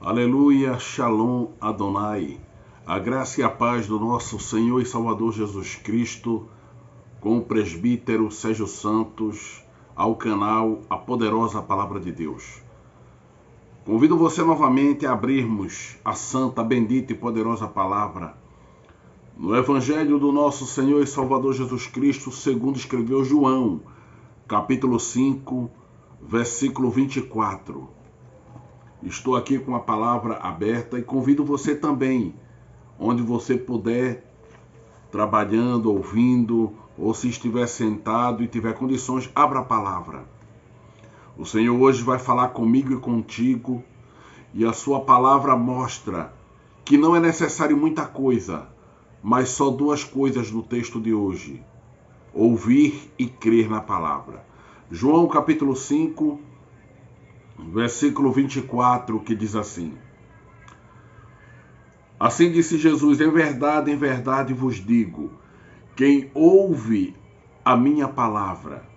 Aleluia, Shalom Adonai. A graça e a paz do nosso Senhor e Salvador Jesus Cristo, com o presbítero Sérgio Santos, ao canal A Poderosa Palavra de Deus. Convido você novamente a abrirmos a santa, bendita e poderosa palavra no Evangelho do nosso Senhor e Salvador Jesus Cristo, segundo escreveu João, capítulo 5, versículo 24. Estou aqui com a palavra aberta e convido você também, onde você puder, trabalhando, ouvindo, ou se estiver sentado e tiver condições, abra a palavra. O Senhor hoje vai falar comigo e contigo, e a sua palavra mostra que não é necessário muita coisa, mas só duas coisas no texto de hoje: ouvir e crer na palavra. João capítulo 5, versículo 24, que diz assim: Assim disse Jesus, em verdade vos digo, quem ouve a minha palavra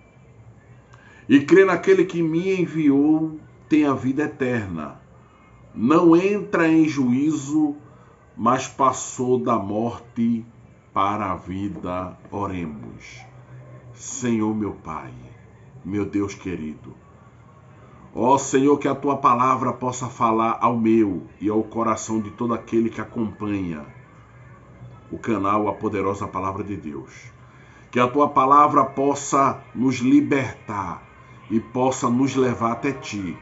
e crê naquele que me enviou tem a vida eterna. Não entra em juízo, mas passou da morte para a vida. Oremos. Senhor meu Pai, meu Deus querido, ó Senhor, que a tua palavra possa falar ao meu e ao coração de todo aquele que acompanha o canal A Poderosa Palavra de Deus. Que a tua palavra possa nos libertar e possa nos levar até ti.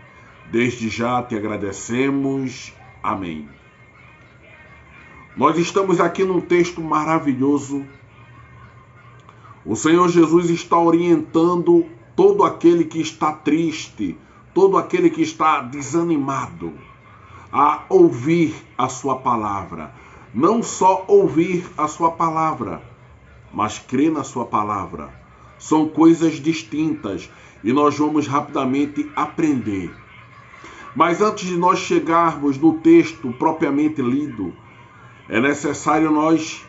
Desde já te agradecemos. Amém. Nós estamos aqui num texto maravilhoso. O Senhor Jesus está orientando todo aquele que está triste, todo aquele que está desanimado, a ouvir a sua palavra. Não só ouvir a sua palavra, mas crer na sua palavra. São coisas distintas e nós vamos rapidamente aprender. Mas antes de nós chegarmos no texto propriamente lido, é necessário nós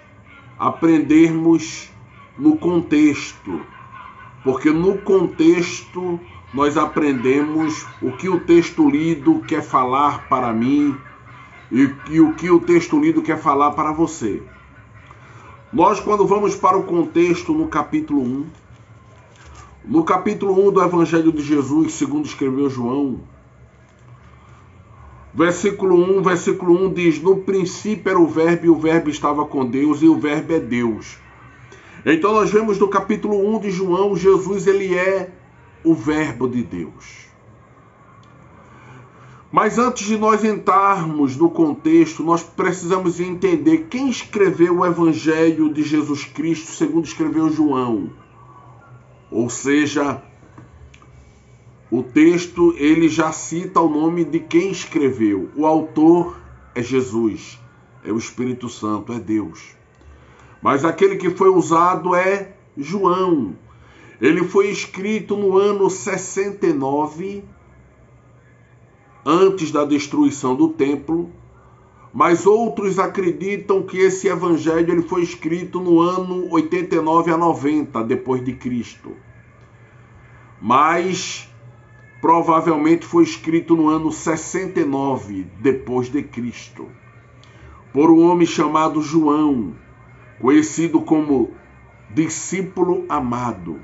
aprendermos no contexto, porque no contexto nós aprendemos o que o texto lido quer falar para mim e o que o texto lido quer falar para você. Nós, quando vamos para o contexto no capítulo 1, no capítulo 1 do Evangelho de Jesus, segundo escreveu João, versículo 1 diz: no princípio era o Verbo, e o Verbo estava com Deus, e o Verbo é Deus. Então nós vemos no capítulo 1 de João, Jesus ele é o Verbo de Deus. Mas antes de nós entrarmos no contexto, nós precisamos entender quem escreveu o Evangelho de Jesus Cristo, segundo escreveu João. Ou seja, o texto ele já cita o nome de quem escreveu. O autor é Jesus, é o Espírito Santo, é Deus. Mas aquele que foi usado é João. Ele foi escrito no ano 69, antes da destruição do templo, mas outros acreditam que esse evangelho ele foi escrito no ano 89 a 90 depois de Cristo. Mas provavelmente foi escrito no ano 69 depois de Cristo, por um homem chamado João, conhecido como discípulo amado,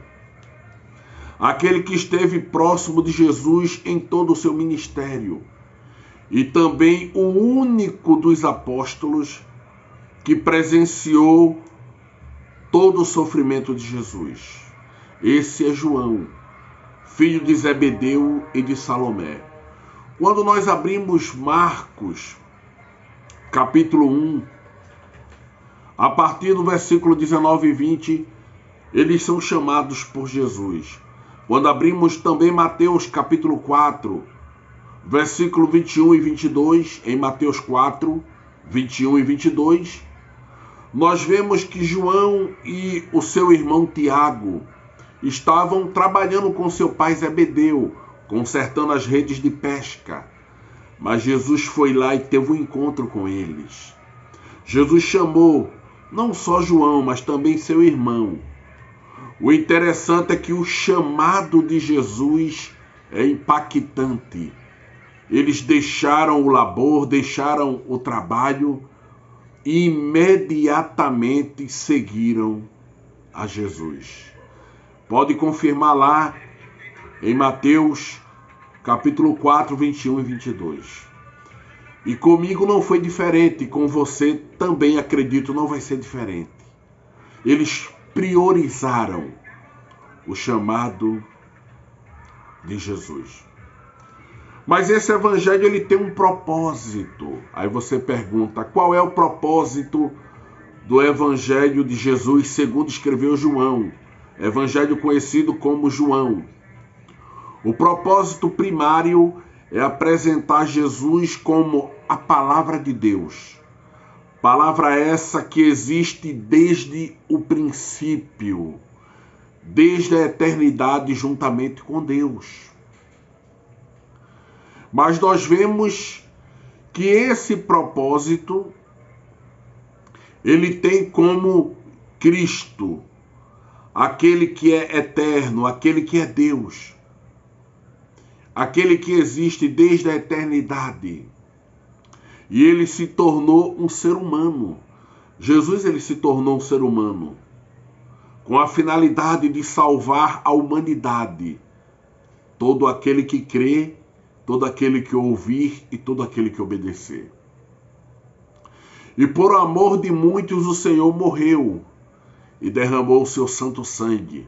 aquele que esteve próximo de Jesus em todo o seu ministério, e também o único dos apóstolos que presenciou todo o sofrimento de Jesus. Esse é João, filho de Zebedeu e de Salomé. Quando nós abrimos Marcos, capítulo 1, a partir do versículo 19 e 20, eles são chamados por Jesus. Quando abrimos também Mateus capítulo 4, versículo 21 e 22, em Mateus 4, 21 e 22, nós vemos que João e o seu irmão Tiago estavam trabalhando com seu pai Zebedeu, consertando as redes de pesca. Mas Jesus foi lá e teve um encontro com eles. Jesus chamou não só João, mas também seu irmão. O interessante é que o chamado de Jesus é impactante. Eles deixaram o labor, deixaram o trabalho e imediatamente seguiram a Jesus. Pode confirmar lá em Mateus capítulo 4, 21 e 22. E comigo não foi diferente, com você também acredito não vai ser diferente. Eles priorizaram o chamado de Jesus. Mas esse evangelho ele tem um propósito. Aí você pergunta, qual é o propósito do evangelho de Jesus segundo escreveu João? Evangelho conhecido como João. O propósito primário é apresentar Jesus como a palavra de Deus. Palavra essa que existe desde o princípio, desde a eternidade juntamente com Deus. Mas nós vemos que esse propósito, ele tem como Cristo, aquele que é eterno, aquele que é Deus, aquele que existe desde a eternidade. E ele se tornou um ser humano. Jesus ele se tornou um ser humano com a finalidade de salvar a humanidade. Todo aquele que crê, todo aquele que ouvir e todo aquele que obedecer. E por amor de muitos o Senhor morreu e derramou o seu santo sangue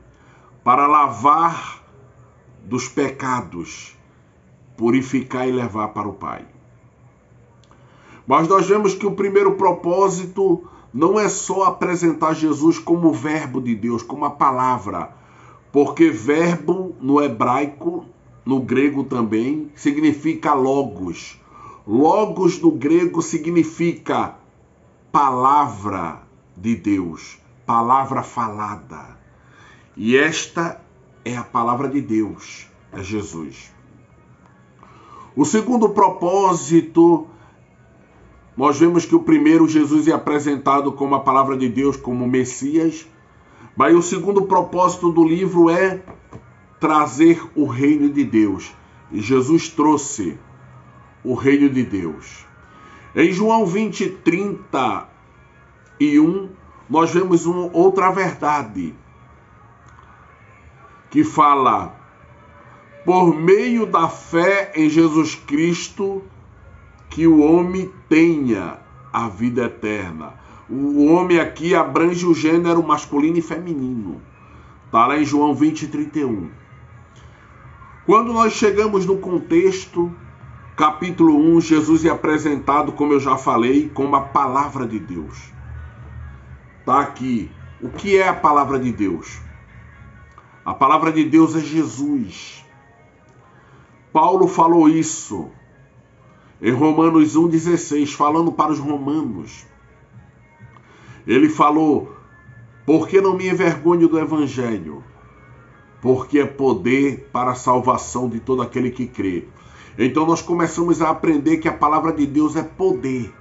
para lavar dos pecados, purificar e levar para o Pai. Mas nós vemos que o primeiro propósito não é só apresentar Jesus como o verbo de Deus, como a palavra, porque verbo no hebraico, no grego também, significa logos. Logos no grego significa palavra de Deus, palavra falada. E esta é a palavra de Deus, é Jesus. O segundo propósito, nós vemos que o primeiro, Jesus é apresentado como a palavra de Deus, como Messias. Mas o segundo propósito do livro é trazer o reino de Deus. E Jesus trouxe o reino de Deus. Em João 20, 31, nós vemos outra verdade que fala: por meio da fé em Jesus Cristo, que o homem tenha a vida eterna. O homem aqui abrange o gênero masculino e feminino. Está lá em João 20, 31. Quando nós chegamos no contexto, capítulo 1, Jesus é apresentado, como eu já falei, como a palavra de Deus. Está aqui. O que é a palavra de Deus? A palavra de Deus é Jesus. Paulo falou isso em Romanos 1,16, falando para os romanos. Ele falou: porque não me envergonho do evangelho? Porque é poder para a salvação de todo aquele que crê. Então nós começamos a aprender que a palavra de Deus é poder.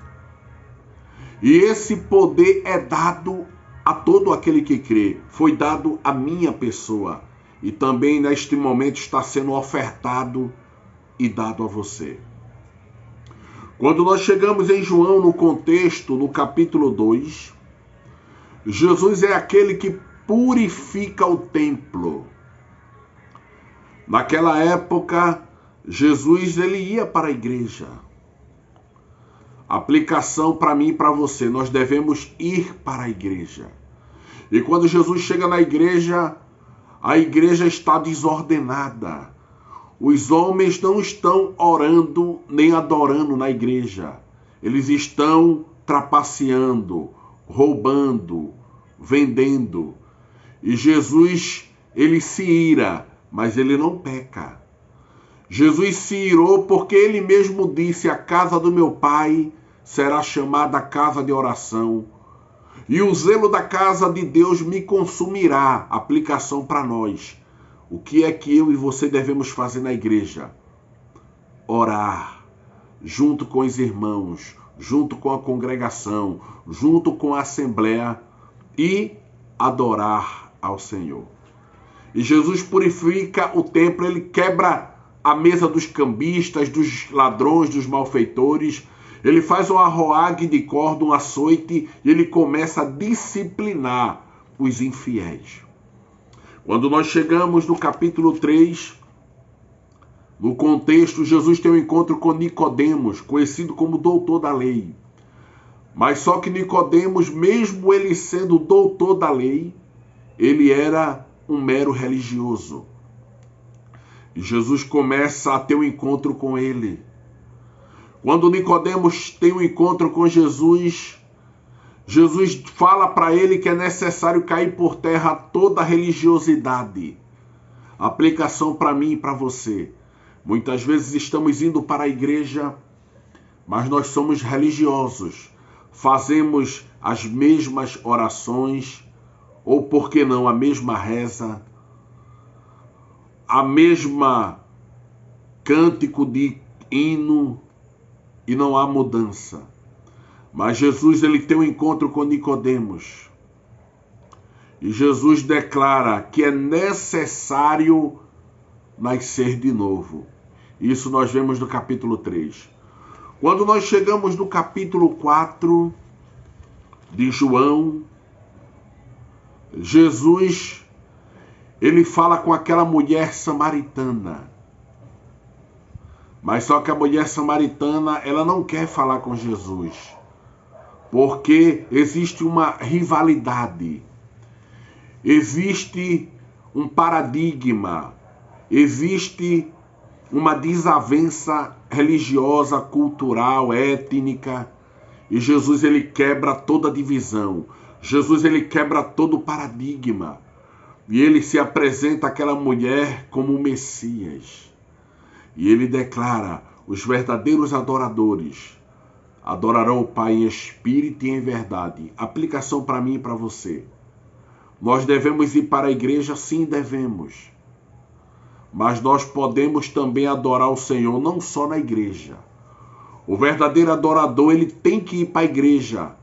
E esse poder é dado a todo aquele que crê. Foi dado à minha pessoa. E também neste momento está sendo ofertado e dado a você. Quando nós chegamos em João, no contexto, no capítulo 2, Jesus é aquele que purifica o templo. Naquela época, Jesus ele ia para a igreja. Aplicação para mim e para você, nós devemos ir para a igreja. E quando Jesus chega na igreja, a igreja está desordenada. Os homens não estão orando nem adorando na igreja. Eles estão trapaceando, roubando, vendendo. E Jesus, ele se ira, mas ele não peca. Jesus se irou porque ele mesmo disse: a casa do meu pai será chamada casa de oração. E o zelo da casa de Deus me consumirá. Aplicação para nós. O que é que eu e você devemos fazer na igreja? Orar, junto com os irmãos, junto com a congregação, junto com a assembleia e adorar ao Senhor. E Jesus purifica o templo, ele quebra a mesa dos cambistas, dos ladrões, dos malfeitores. Ele faz um arroague de corda, um açoite, e ele começa a disciplinar os infiéis. Quando nós chegamos no capítulo 3, no contexto, Jesus tem um encontro com Nicodemos, conhecido como doutor da lei. Mas só que Nicodemos, mesmo ele sendo doutor da lei, ele era um mero religioso. E Jesus começa a ter um encontro com ele. Quando Nicodemos tem um encontro com Jesus, Jesus fala para ele que é necessário cair por terra toda a religiosidade. Aplicação para mim e para você. Muitas vezes estamos indo para a igreja, mas nós somos religiosos. Fazemos as mesmas orações, ou por que não, a mesma reza, a mesma cântico de hino, e não há mudança. Mas Jesus, ele tem um encontro com Nicodemos. E Jesus declara que é necessário nascer de novo. Isso nós vemos no capítulo 3. Quando nós chegamos no capítulo 4 de João, Jesus, ele fala com aquela mulher samaritana. Mas só que a mulher samaritana, ela não quer falar com Jesus, porque existe uma rivalidade, existe um paradigma, existe uma desavença religiosa, cultural, étnica, e Jesus, ele quebra toda a divisão. Jesus, ele quebra todo o paradigma, e ele se apresenta àquela mulher como o Messias. E ele declara: os verdadeiros adoradores adorarão o Pai em espírito e em verdade. Aplicação para mim e para você. Nós devemos ir para a igreja? Sim, devemos. Mas nós podemos também adorar o Senhor não só na igreja. O verdadeiro adorador, ele tem que ir para a igreja,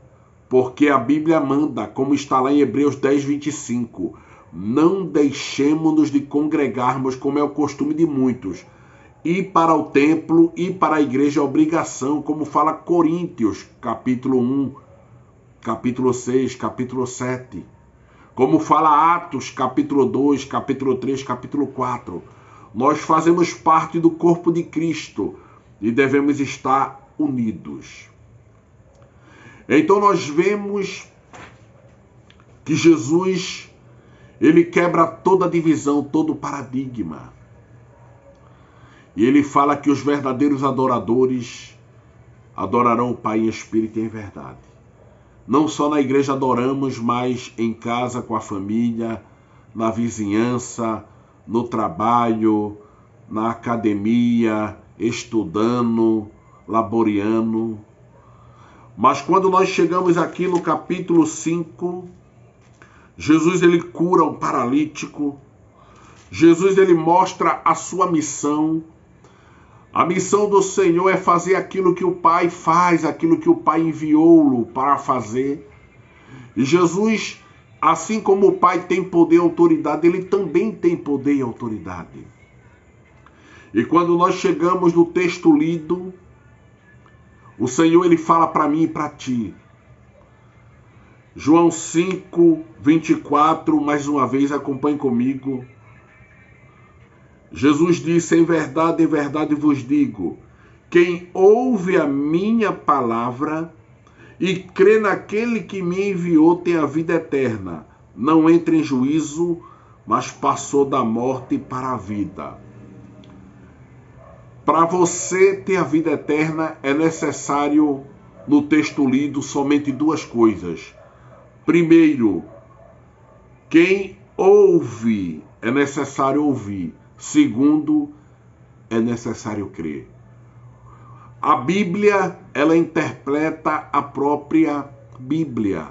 porque a Bíblia manda, como está lá em Hebreus 10, 25, não deixemos-nos de congregarmos, como é o costume de muitos. Ir para o templo, ir para a igreja é obrigação, como fala Coríntios, capítulo 1, capítulo 6, capítulo 7. Como fala Atos, capítulo 2, capítulo 3, capítulo 4. Nós fazemos parte do corpo de Cristo e devemos estar unidos. Então nós vemos que Jesus, ele quebra toda a divisão, todo o paradigma. E ele fala que os verdadeiros adoradores adorarão o Pai em espírito e em verdade. Não só na igreja adoramos, mas em casa, com a família, na vizinhança, no trabalho, na academia, estudando, laboreando. Mas quando nós chegamos aqui no capítulo 5, Jesus, ele cura um paralítico. Jesus, ele mostra a sua missão. A missão do Senhor é fazer aquilo que o Pai faz, aquilo que o Pai enviou-lo para fazer. E Jesus, assim como o Pai tem poder e autoridade, ele também tem poder e autoridade. E quando nós chegamos no texto lido, o Senhor, ele fala para mim e para ti. João 5, 24, mais uma vez, acompanhe comigo. Jesus disse: em verdade vos digo, quem ouve a minha palavra e crê naquele que me enviou tem a vida eterna. Não entra em juízo, mas passou da morte para a vida. Para você ter a vida eterna, é necessário, no texto lido, somente duas coisas. Primeiro, quem ouve, é necessário ouvir. Segundo, é necessário crer. A Bíblia, ela interpreta a própria Bíblia,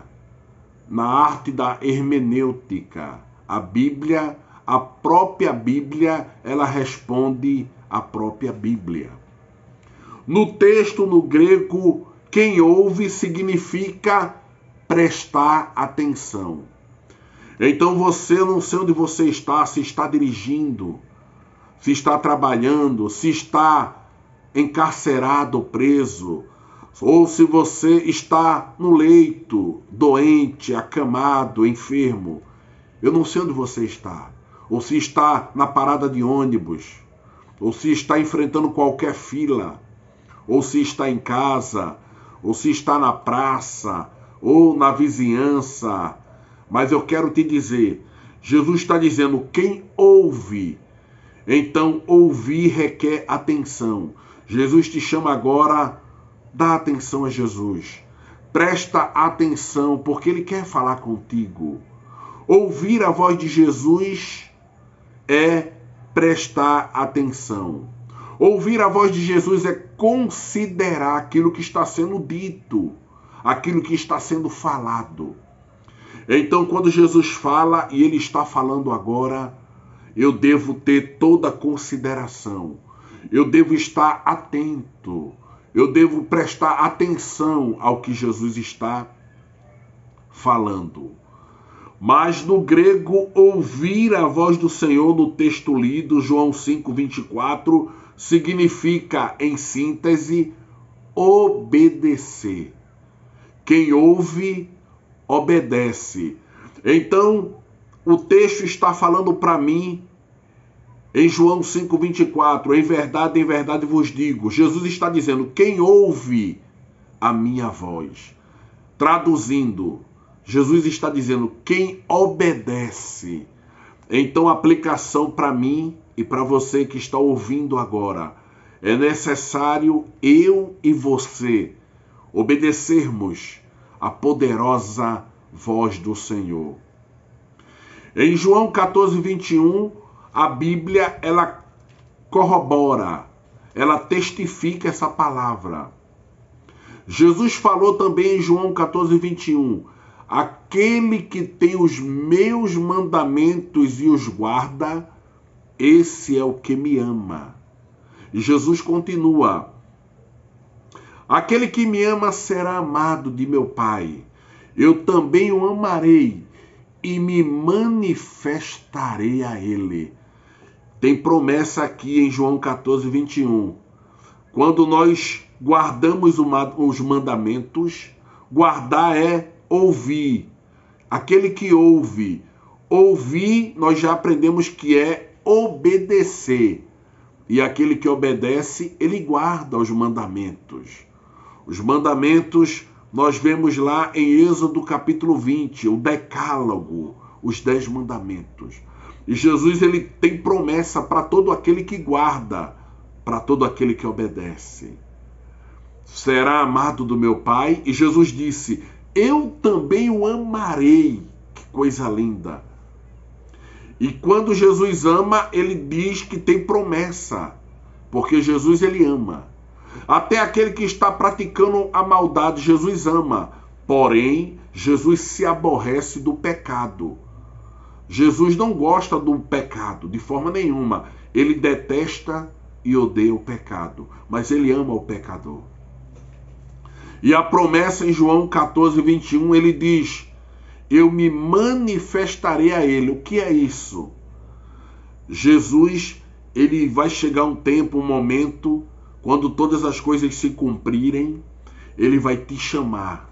na arte da hermenêutica. A Bíblia, a própria Bíblia, ela responde à própria Bíblia. No texto, no grego, quem ouve significa prestar atenção. Então você, não sei onde você está, se está dirigindo, se está trabalhando, se está encarcerado ou preso, ou se você está no leito, doente, acamado, enfermo. Eu não sei onde você está. Ou se está na parada de ônibus, ou se está enfrentando qualquer fila, ou se está em casa, ou se está na praça, ou na vizinhança. Mas eu quero te dizer, Jesus está dizendo, quem ouve, então ouvir requer atenção. Jesus te chama agora, dá atenção a Jesus. Presta atenção, porque Ele quer falar contigo. Ouvir a voz de Jesus é prestar atenção. Ouvir a voz de Jesus é considerar aquilo que está sendo dito, aquilo que está sendo falado. Então, quando Jesus fala, e Ele está falando agora, eu devo ter toda consideração. Eu devo estar atento. Eu devo prestar atenção ao que Jesus está falando. Mas no grego, ouvir a voz do Senhor no texto lido, João 5:24, significa, em síntese, obedecer. Quem ouve, obedece. Então, o texto está falando para mim, em João 5:24, em verdade vos digo. Jesus está dizendo, quem ouve a minha voz. Traduzindo, Jesus está dizendo, quem obedece. Então, a aplicação para mim e para você que está ouvindo agora, é necessário eu e você obedecermos a poderosa voz do Senhor. Em João 14:21, a Bíblia, ela corrobora, ela testifica essa palavra. Jesus falou também em João 14:21, aquele que tem os meus mandamentos e os guarda, esse é o que me ama. E Jesus continua, aquele que me ama será amado de meu Pai. Eu também o amarei e me manifestarei a ele. Tem promessa aqui em João 14:21. Quando nós guardamos os mandamentos, guardar é ouvir. Aquele que ouve. Ouvir, nós já aprendemos que é obedecer. E aquele que obedece, ele guarda os mandamentos. Os mandamentos nós vemos lá em Êxodo capítulo 20, o decálogo, os 10 mandamentos. E Jesus, ele tem promessa para todo aquele que guarda, para todo aquele que obedece. Será amado do meu Pai. E Jesus disse, eu também o amarei. Que coisa linda. E quando Jesus ama, ele diz que tem promessa, porque Jesus, ele ama. Até aquele que está praticando a maldade, Jesus ama. Porém, Jesus se aborrece do pecado. Jesus não gosta do pecado, de forma nenhuma. Ele detesta e odeia o pecado, mas ele ama o pecador. E a promessa em João 14:21, ele diz, eu me manifestarei a ele. O que é isso? Jesus, ele vai chegar um tempo, um momento, quando todas as coisas se cumprirem, ele vai te chamar.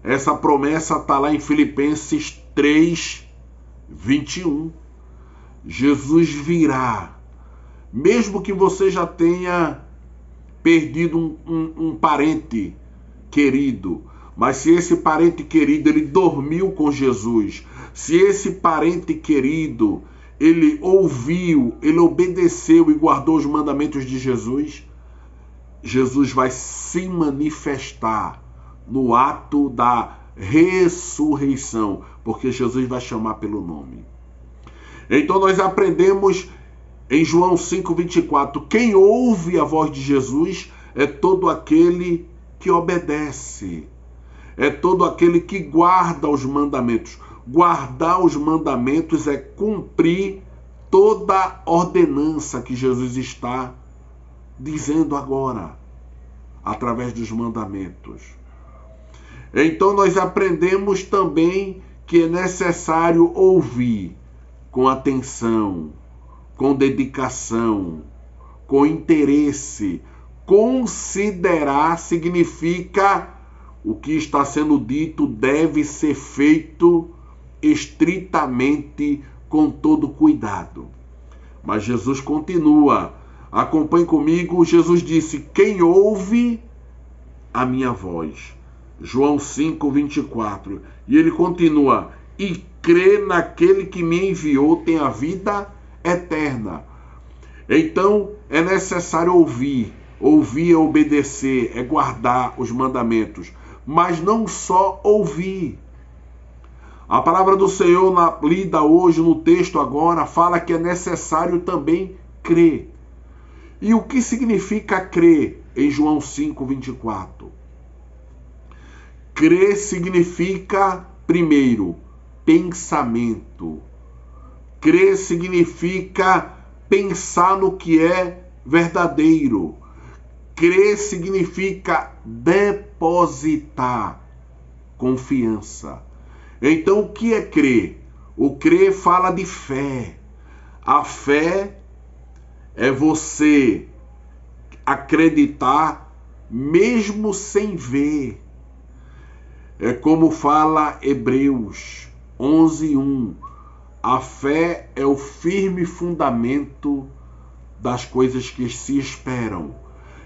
Essa promessa está lá em Filipenses 3:21. Jesus virá. Mesmo que você já tenha perdido um parente querido, mas se esse parente querido, ele dormiu com Jesus, se esse parente querido, ele ouviu, ele obedeceu e guardou os mandamentos de Jesus, Jesus vai se manifestar no ato da ressurreição, porque Jesus vai chamar pelo nome. Então nós aprendemos em João 5:24, quem ouve a voz de Jesus é todo aquele que obedece. É todo aquele que guarda os mandamentos. Guardar os mandamentos é cumprir toda a ordenança que Jesus está dizendo agora, através dos mandamentos. Então nós aprendemos também que é necessário ouvir com atenção, com dedicação, com interesse. Considerar significa o que está sendo dito deve ser feito estritamente com todo cuidado. Mas Jesus continua. Acompanhe comigo. Jesus disse: quem ouve a minha voz. João 5:24. E ele continua: e crê naquele que me enviou tem a vida eterna. Então é necessário ouvir. Ouvir é obedecer, é guardar os mandamentos. Mas não só ouvir. A palavra do Senhor, lida hoje no texto agora, fala que é necessário também crer. E o que significa crer em João 5:24? Crer significa, primeiro, pensamento. Crer significa pensar no que é verdadeiro. Crer significa depositar confiança. Então, o que é crer? O crer fala de fé. A fé é você acreditar mesmo sem ver. É como fala Hebreus 11:1. A fé é o firme fundamento das coisas que se esperam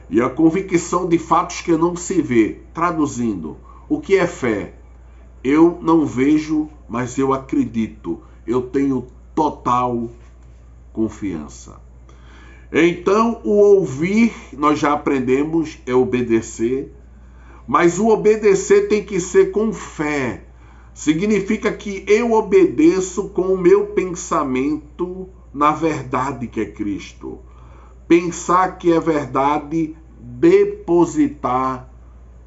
e a convicção de fatos que não se vê. Traduzindo, o que é fé? Eu não vejo, mas eu acredito. Eu tenho total confiança. Então, o ouvir, nós já aprendemos, é obedecer. Mas o obedecer tem que ser com fé. Significa que eu obedeço com o meu pensamento na verdade que é Cristo. Pensar que é verdade, depositar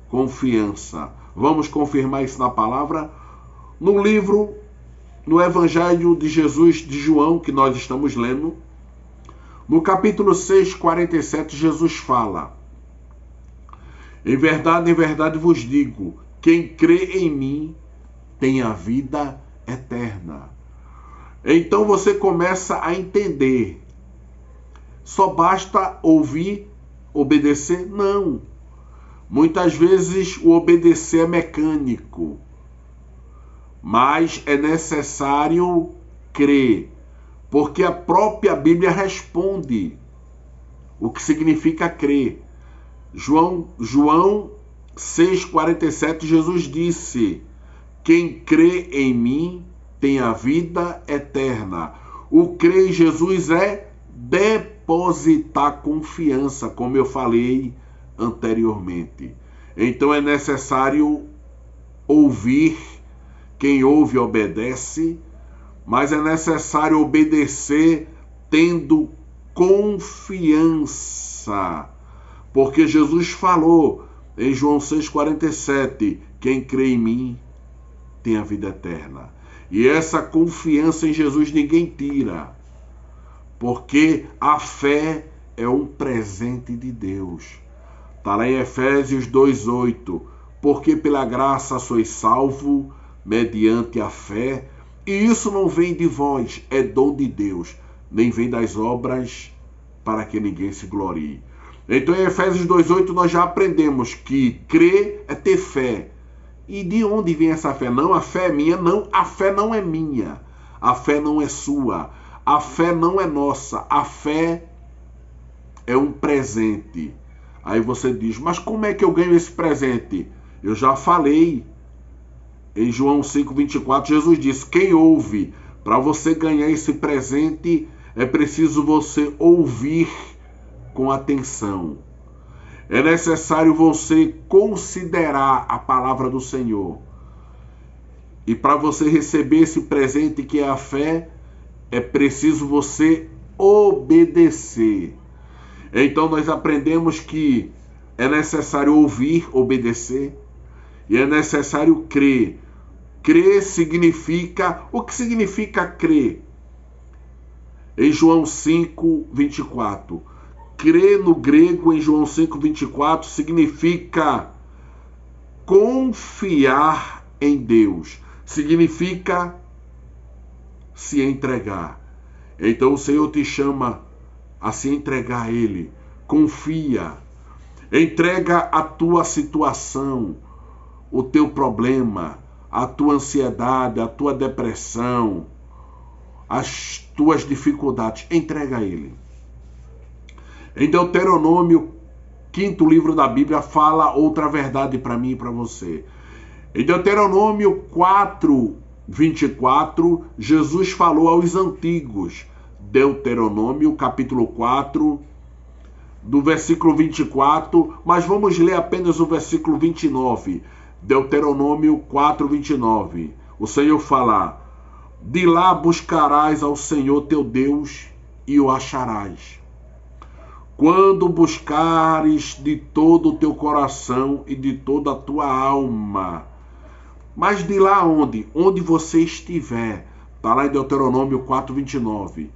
confiança. Vamos confirmar isso na palavra? No livro, no Evangelho de Jesus, de João, que nós estamos lendo, no capítulo 6:47, Jesus fala: em verdade vos digo, quem crê em mim tem a vida eterna. Então você começa a entender. Só basta ouvir, obedecer? Não. Muitas vezes o obedecer é mecânico. Mas é necessário crer. Porque a própria Bíblia responde o que significa crer. João 6:47, Jesus disse: quem crê em mim tem a vida eterna. O crer em Jesus é depositar confiança, como eu falei anteriormente. Então é necessário ouvir. Quem ouve obedece, mas é necessário obedecer tendo confiança. Porque Jesus falou em João 6:47, quem crê em mim tem a vida eterna. E essa confiança em Jesus ninguém tira. Porque a fé é um presente de Deus. Está lá em Efésios 2:8. Porque pela graça sois salvo mediante a fé. E isso não vem de vós, é dom de Deus. Nem vem das obras para que ninguém se glorie. Então em Efésios 2:8 nós já aprendemos que crer é ter fé. E de onde vem essa fé? Não, a fé é minha. Não, a fé não é minha. A fé não é sua. A fé não é nossa. A fé é um presente. Aí você diz, mas como é que eu ganho esse presente? Eu já falei. Em João 5:24, Jesus disse, quem ouve, para você ganhar esse presente, é preciso você ouvir com atenção. É necessário você considerar a palavra do Senhor. E para você receber esse presente que é a fé, é preciso você obedecer. Então nós aprendemos que é necessário ouvir, obedecer, e é necessário crer. Crer significa... O que significa crer? Em João 5:24. Crer no grego, em João 5:24, significa confiar em Deus. Significa se entregar. Então o Senhor te chama a se entregar a Ele. Confia. Entrega a tua situação, o teu problema, a tua ansiedade, a tua depressão, as tuas dificuldades. Entrega a Ele. Em Deuteronômio, 5º livro da Bíblia, fala outra verdade para mim e para você. Em Deuteronômio 4:24, Jesus falou aos antigos. Deuteronômio, capítulo 4, do versículo 24, mas vamos ler apenas o versículo 29. Deuteronômio 4:29. O Senhor fala: de lá buscarás ao Senhor teu Deus e o acharás, quando buscares de todo o teu coração e de toda a tua alma. Mas de lá onde? Onde você estiver. Está lá em Deuteronômio 4:29.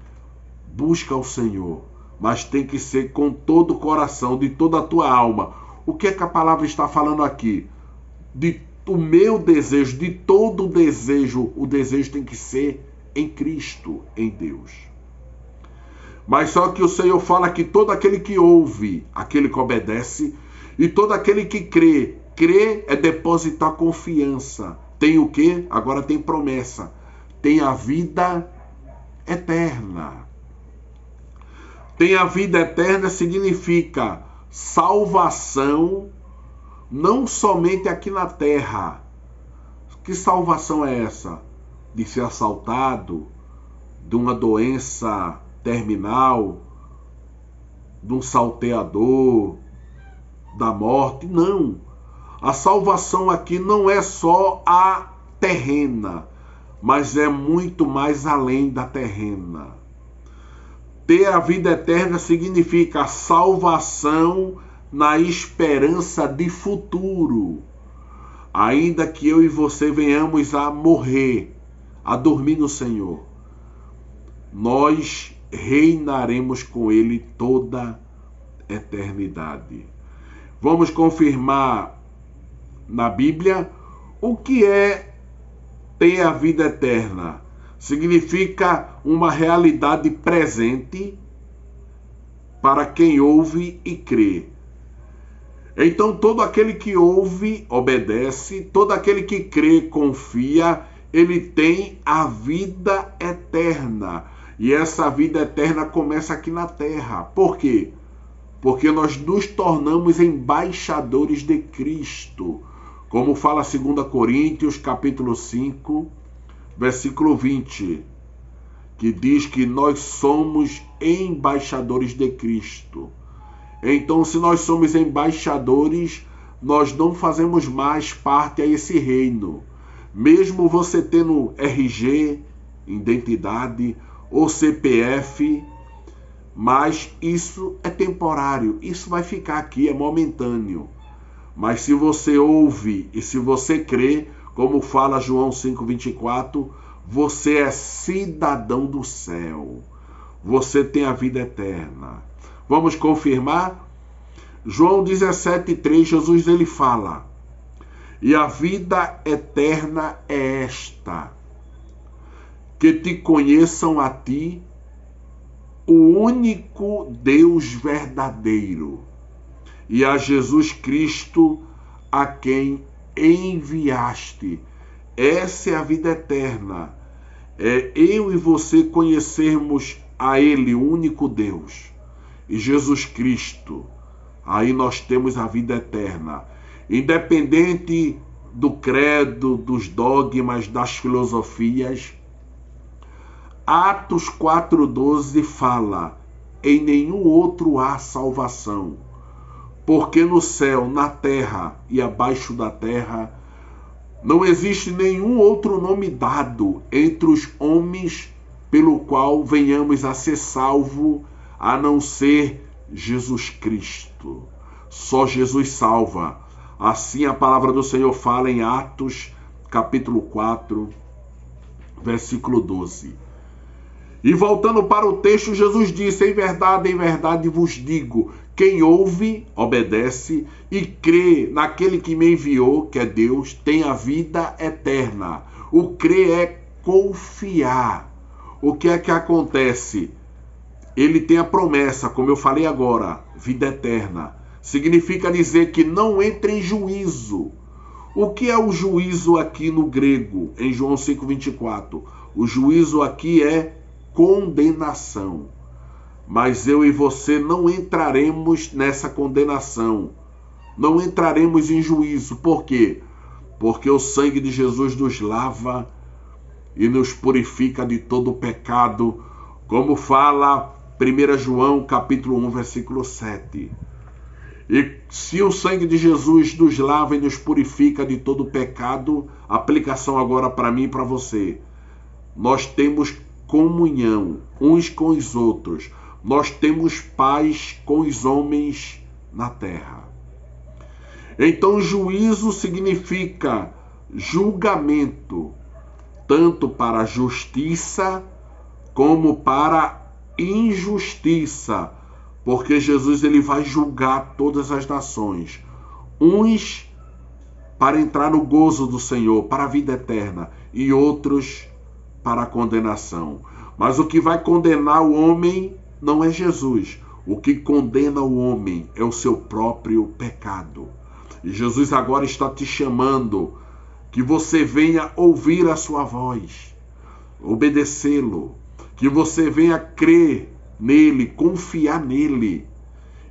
Busca o Senhor, mas tem que ser com todo o coração, de toda a tua alma. O que é que a palavra está falando aqui? O meu desejo, de todo o desejo tem que ser em Cristo, em Deus. Mas só que o Senhor fala que todo aquele que ouve, aquele que obedece, e todo aquele que crê, crer é depositar confiança. Tem o quê? Agora tem promessa. Tem a vida eterna. Tem a vida eterna significa salvação, não somente aqui na terra. Que salvação é essa? De ser assaltado, de uma doença terminal, de um salteador, da morte? Não. A salvação aqui não é só a terrena, mas é muito mais além da terrena. Ter a vida eterna significa a salvação na esperança de futuro. Ainda que eu e você venhamos a morrer, a dormir no Senhor, nós reinaremos com Ele toda a eternidade. Vamos confirmar na Bíblia o que é ter a vida eterna. Significa uma realidade presente para quem ouve e crê. Então todo aquele que ouve, obedece, todo aquele que crê, confia, ele tem a vida eterna. E essa vida eterna começa aqui na terra. Por quê? Porque nós nos tornamos embaixadores de Cristo. Como fala 2 Coríntios, capítulo 5, versículo 20, que diz que nós somos embaixadores de Cristo. Então, se nós somos embaixadores, nós não fazemos mais parte a esse reino. Mesmo você tendo RG, identidade, ou CPF, mas isso é temporário, isso vai ficar aqui, é momentâneo. Mas se você ouve e se você crê, como fala João 5:24, você é cidadão do céu. Você tem a vida eterna. Vamos confirmar? João 17:3, Jesus ele fala: e a vida eterna é esta, que te conheçam a ti, o único Deus verdadeiro, e a Jesus Cristo, a quem enviaste. Essa é a vida eterna. É eu e você conhecermos a Ele, o único Deus, e Jesus Cristo. Aí nós temos a vida eterna. Independente do credo, dos dogmas, das filosofias, Atos 4:12 fala: em nenhum outro há salvação, porque no céu, na terra e abaixo da terra, não existe nenhum outro nome dado entre os homens pelo qual venhamos a ser salvos, a não ser Jesus Cristo. Só Jesus salva. Assim a palavra do Senhor fala em Atos, capítulo 4, versículo 12. E voltando para o texto, Jesus disse: em verdade vos digo, quem ouve, obedece e crê naquele que me enviou, que é Deus, tem a vida eterna. O crer é confiar. o que é que acontece? Ele tem a promessa, como eu falei agora, vida eterna. Significa dizer que não entra em juízo. O que é o juízo aqui no grego, em João 5,24? O juízo aqui é condenação. Mas eu e você não entraremos nessa condenação. Não entraremos em juízo. Por quê? Porque o sangue de Jesus nos lava e nos purifica de todo o pecado, como fala 1 João capítulo 1, versículo 7. E se o sangue de Jesus nos lava e nos purifica de todo o pecado, aplicação agora para mim e para você. Nós temos comunhão uns com os outros. Nós temos paz com os homens na terra. Então, juízo significa julgamento, tanto para a justiça como para a injustiça, porque Jesus ele vai julgar todas as nações, uns para entrar no gozo do Senhor, para a vida eterna, e outros para a condenação. Mas o que vai condenar o homem não é Jesus. O que condena o homem é o seu próprio pecado. E Jesus agora está te chamando que você venha ouvir a sua voz, obedecê-lo, que você venha crer nele, confiar nele,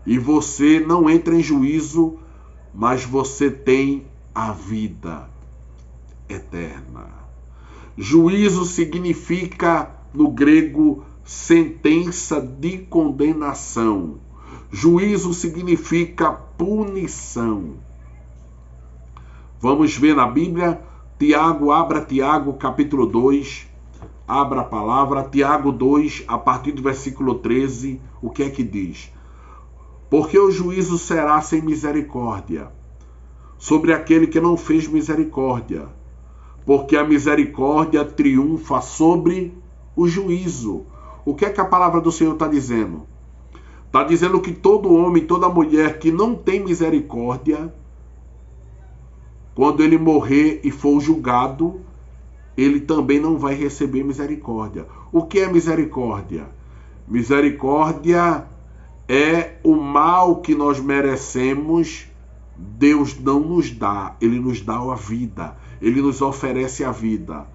e você não entra em juízo, mas você tem a vida eterna. Juízo significa, no grego, sentença de condenação. Juízo significa punição. Vamos ver na Bíblia, Tiago, abra Tiago capítulo 2, abra a palavra, Tiago 2, a partir do versículo 13, o que é que diz? Porque o juízo será sem misericórdia sobre aquele que não fez misericórdia, porque a misericórdia triunfa sobre o juízo. O que é que a palavra do Senhor está dizendo? Está dizendo que todo homem, toda mulher que não tem misericórdia, quando ele morrer e for julgado, ele também não vai receber misericórdia. O que é misericórdia? Misericórdia é o mal que nós merecemos, Deus não nos dá, ele nos dá a vida, ele nos oferece a vida.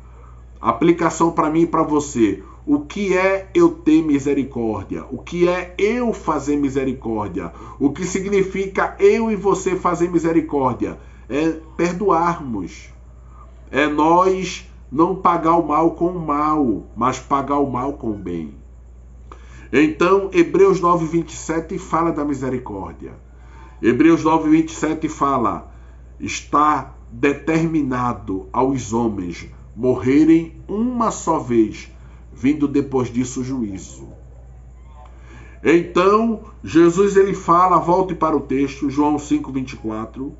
Aplicação para mim e para você. O que é eu ter misericórdia? O que é eu fazer misericórdia? O que significa eu e você fazer misericórdia? É perdoarmos. É nós não pagar o mal com o mal, mas pagar o mal com o bem. Então, Hebreus 9:27 fala da misericórdia. Hebreus 9:27 fala: está determinado aos homens morrerem uma só vez, vindo depois disso o juízo. Então, Jesus ele fala, volte para o texto, João 5:24.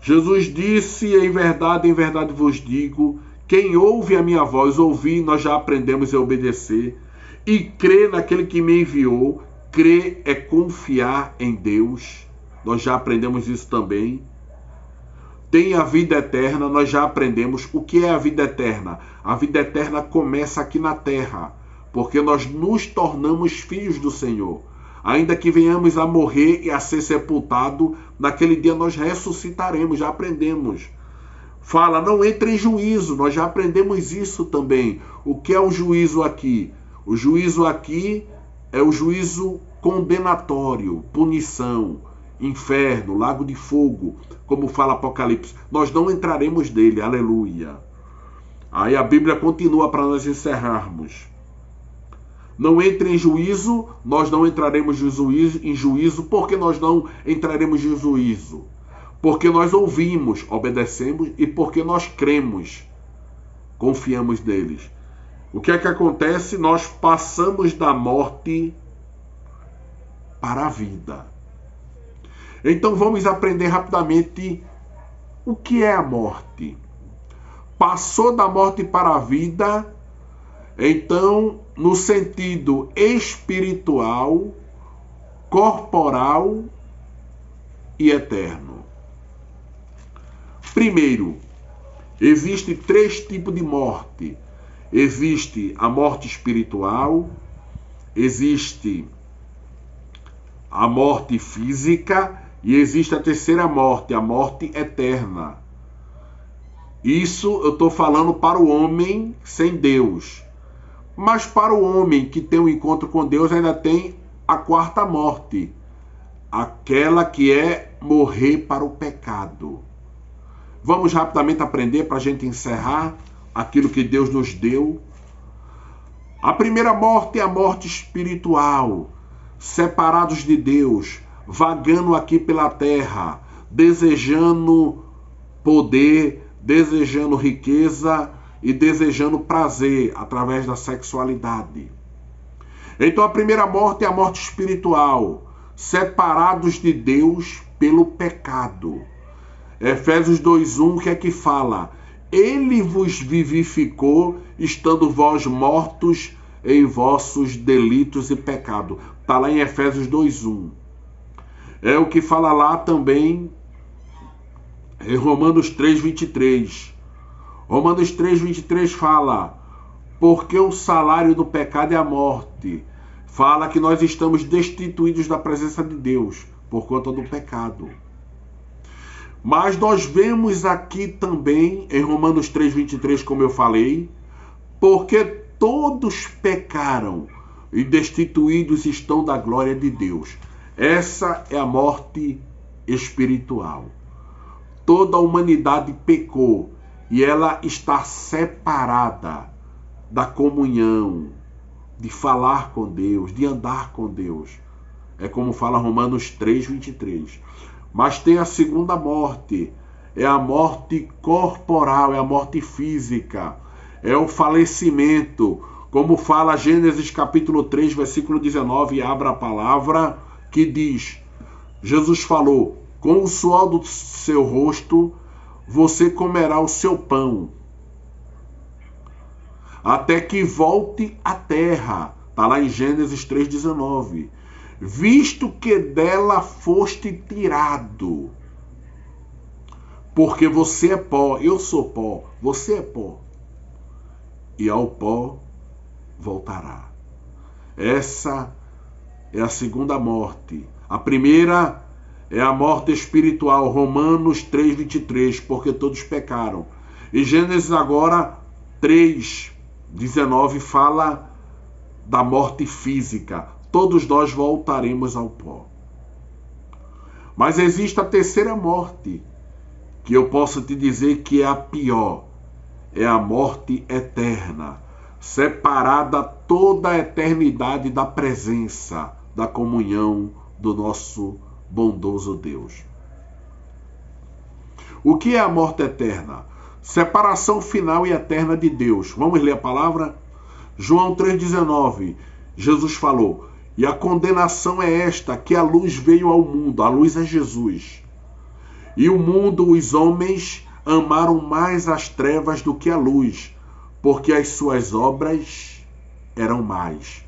Jesus disse, em verdade vos digo, quem ouve a minha voz, ouvir, nós já aprendemos a obedecer, e crê naquele que me enviou. Crer é confiar em Deus, nós já aprendemos isso também. Tem a vida eterna, nós já aprendemos. O que é a vida eterna? A vida eterna começa aqui na terra, porque nós nos tornamos filhos do Senhor. Ainda que venhamos a morrer e a ser sepultado, naquele dia nós ressuscitaremos, já aprendemos. Fala, não entre em juízo, nós já aprendemos isso também. O que é o juízo aqui? O juízo aqui é o juízo condenatório, punição, inferno, lago de fogo, como fala Apocalipse. Nós não entraremos nele, aleluia. Aí a Bíblia continua para nós encerrarmos. Não entre em juízo, nós não entraremos em juízo. Por que nós não entraremos em juízo? Porque nós ouvimos, obedecemos e porque nós cremos, confiamos neles. O que é que acontece? Nós passamos da morte para a vida. Então vamos aprender rapidamente o que é a morte. Passou da morte para a vida, então, no sentido espiritual, corporal e eterno. Primeiro, Existem 3 tipos de morte. Existe a morte espiritual, existe a morte física e existe a terceira morte, a morte eterna. Isso eu estou falando para o homem sem Deus. Mas para o homem que tem um encontro com Deus ainda tem a quarta morte, aquela que é morrer para o pecado. Vamos rapidamente aprender para a gente encerrar aquilo que Deus nos deu. A primeira morte é a morte espiritual, separados de Deus, vagando aqui pela terra, desejando poder, desejando riqueza e desejando prazer através da sexualidade. Então a primeira morte é a morte espiritual, separados de Deus pelo pecado. Efésios 2:1, que é que fala? Ele vos vivificou, estando vós mortos em vossos delitos e pecado. Está lá em Efésios 2:1. É o que fala lá também em Romanos 3:23. Romanos 3:23 fala, porque o salário do pecado é a morte. Fala que nós estamos destituídos da presença de Deus por conta do pecado. Mas nós vemos aqui também, em Romanos 3:23, como eu falei, porque todos pecaram e destituídos estão da glória de Deus. Essa é a morte espiritual. Toda a humanidade pecou e ela está separada da comunhão, de falar com Deus, de andar com Deus. É como fala Romanos 3:23. Mas tem a segunda morte, é a morte corporal, é a morte física, é o falecimento, como fala Gênesis capítulo 3, versículo 19, abra a palavra, que diz, Jesus falou, com o suor do seu rosto, você comerá o seu pão, até que volte à terra, está lá em Gênesis 3:19. Visto que dela foste tirado, porque você é pó, eu sou pó, você é pó, e ao pó voltará. Essa é a segunda morte. A primeira é a morte espiritual, Romanos 3:23, porque todos pecaram. E Gênesis agora 3:19 fala da morte física. Todos nós voltaremos ao pó. Mas existe a terceira morte, que eu posso te dizer que é a pior. É a morte eterna, separada toda a eternidade da presença, da comunhão do nosso bondoso Deus. O que é a morte eterna? Separação final e eterna de Deus. Vamos ler a palavra? João 3:19. Jesus falou, e a condenação é esta, que a luz veio ao mundo, a luz é Jesus. E o mundo, os homens, amaram mais as trevas do que a luz, porque as suas obras eram más.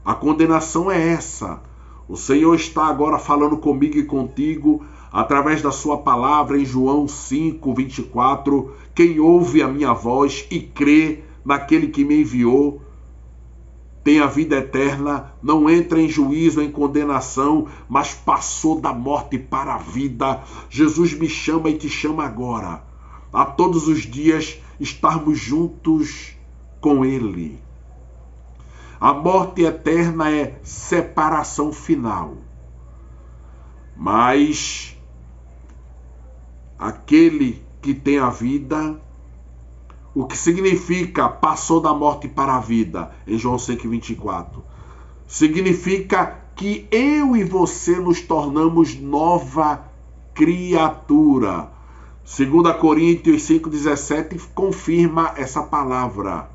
A condenação é essa. O Senhor está agora falando comigo e contigo, através da sua palavra em João 5:24. Quem ouve a minha voz e crê naquele que me enviou, tem a vida eterna, não entra em juízo, em condenação, mas passou da morte para a vida. Jesus me chama e te chama agora, a todos os dias estarmos juntos com Ele. A morte eterna é separação final. Mas aquele que tem a vida, o que significa passou da morte para a vida, em João 5:24? Significa que eu e você nos tornamos nova criatura. 2 Coríntios 5:17 confirma essa palavra.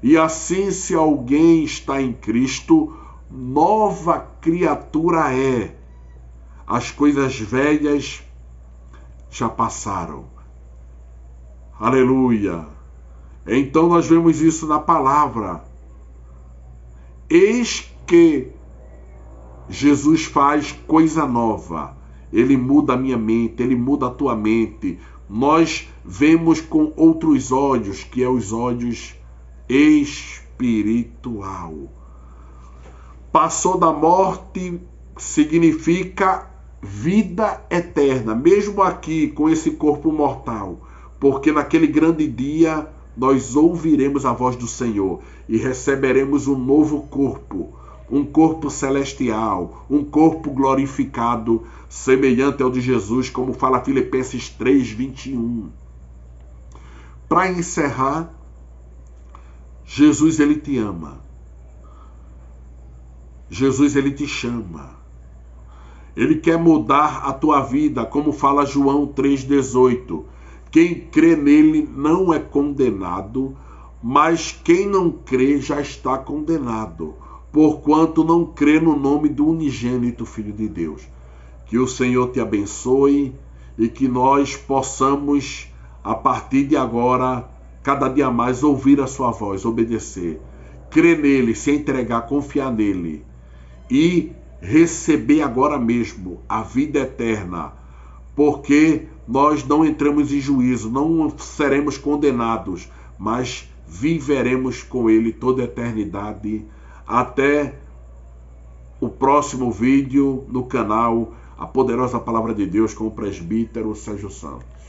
E assim, se alguém está em Cristo, nova criatura é. As coisas velhas já passaram. Aleluia! Então nós vemos isso na palavra. Eis que Jesus faz coisa nova. Ele muda a minha mente, Ele muda a tua mente. nós vemos com outros olhos, que é os olhos espiritual. Passou da morte significa vida eterna, mesmo aqui com esse corpo mortal, porque naquele grande dia nós ouviremos a voz do Senhor e receberemos um novo corpo, um corpo celestial, um corpo glorificado, semelhante ao de Jesus, como fala Filipenses 3:21. Para encerrar, Jesus, ele te ama. Jesus, ele te chama. Ele quer mudar a tua vida, como fala João 3:18. Quem crê nele não é condenado, mas quem não crê já está condenado, porquanto não crê no nome do unigênito Filho de Deus. Que o Senhor te abençoe e que nós possamos, a partir de agora, cada dia mais ouvir a sua voz, obedecer, crer nele, se entregar, confiar nele e receber agora mesmo a vida eterna, porque nós não entramos em juízo, não seremos condenados, mas viveremos com ele toda a eternidade. Até o próximo vídeo no canal A Poderosa Palavra de Deus com o presbítero Sérgio Santos.